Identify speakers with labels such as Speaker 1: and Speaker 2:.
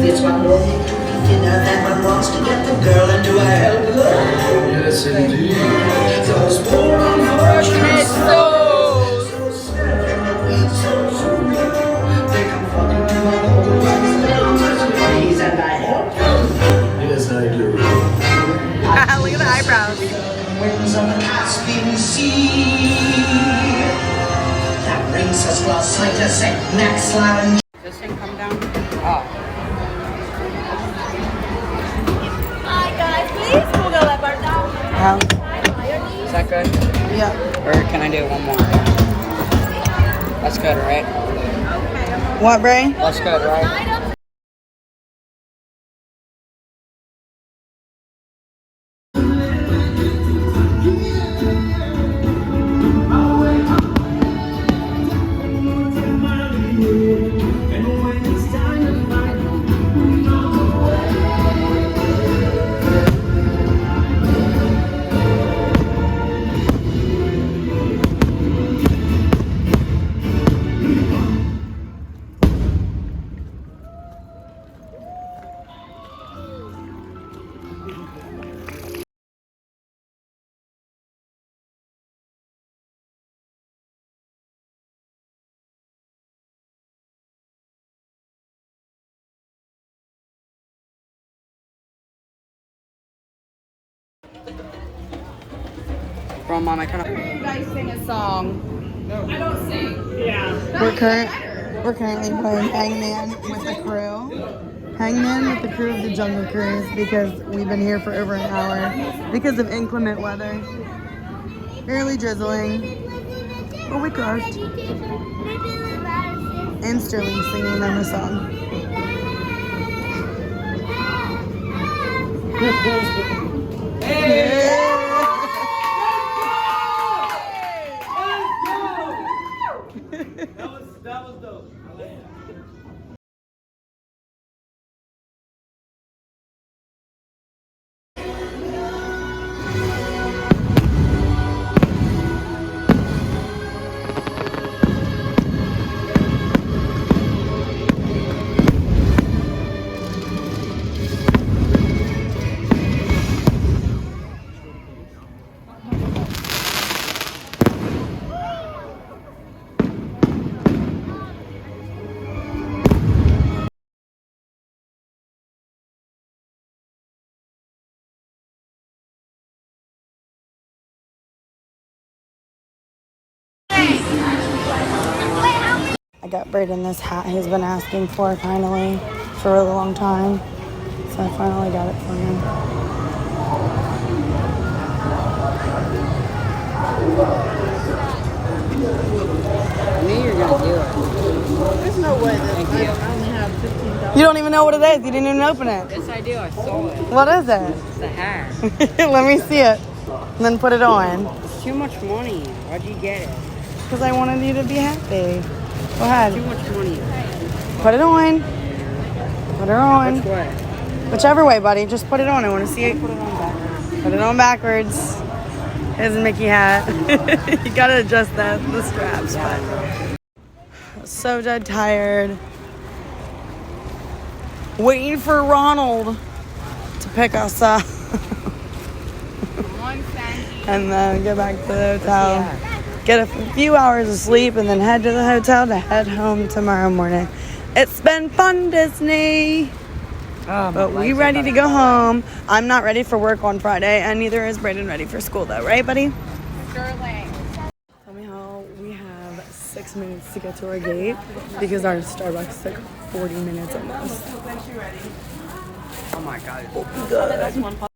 Speaker 1: It's one more need to eat dinner than one wants to get the girl, and do I help her? Yes, indeed. Those poor unfortunate souls. So sad, so sweet. They come flocking to my home like please, and I help them. Yes, I do.
Speaker 2: Look at the eyebrows.
Speaker 1: Winds of the Caspian Sea. That brings us last sight to St. Max Lounge.
Speaker 2: This thing come down? Oh.
Speaker 3: Hi guys, please Google that part now.
Speaker 2: How? Is that good?
Speaker 3: Yeah.
Speaker 2: Or can I do one more? That's good, right?
Speaker 3: What, Bray?
Speaker 2: That's good, right? From Mom, I kind of. You guys sing a song. No. I don't sing. Yeah.
Speaker 3: We're currently playing Hangman with the crew. Hangman with the crew of the Jungle Cruise because we've been here for over an hour because of inclement weather. Barely drizzling. But we crushed. And Sterling singing them a song.
Speaker 4: That was dope.
Speaker 3: I got Braden this hat he's been asking for finally for a really long time. So I finally got it for him.
Speaker 2: I knew you were gonna do it.
Speaker 5: There's no way that
Speaker 2: Thank
Speaker 5: I
Speaker 2: you.
Speaker 5: only have $15.
Speaker 3: You don't even know what it is. You didn't even open it.
Speaker 2: Yes, I do. I saw it.
Speaker 3: What is it?
Speaker 2: It's the hair.
Speaker 3: Let me see it. And then put it on.
Speaker 2: It's too much money. Why'd you get it?
Speaker 3: Because I wanted you to be happy. Go ahead.
Speaker 2: Too much money.
Speaker 3: Put it on. Put her on.
Speaker 2: Which way?
Speaker 3: Whichever way, buddy. Just put it on. I want to see it.
Speaker 2: Put it on backwards.
Speaker 3: Put it on backwards. His Mickey hat. You gotta adjust the straps. But so dead tired. Waiting for Ronald to pick us up. And then get back to the hotel. Get a few hours of sleep and then head to the hotel to head home tomorrow morning. It's been fun, Disney. But we ready to go home. I'm not ready for work on Friday, and neither is Brayden ready for school, though. Right, buddy?
Speaker 2: Sterling.
Speaker 3: Tell me how we have 6 minutes to get to our gate because our Starbucks took 40 minutes almost.
Speaker 2: Oh my god.
Speaker 3: Good.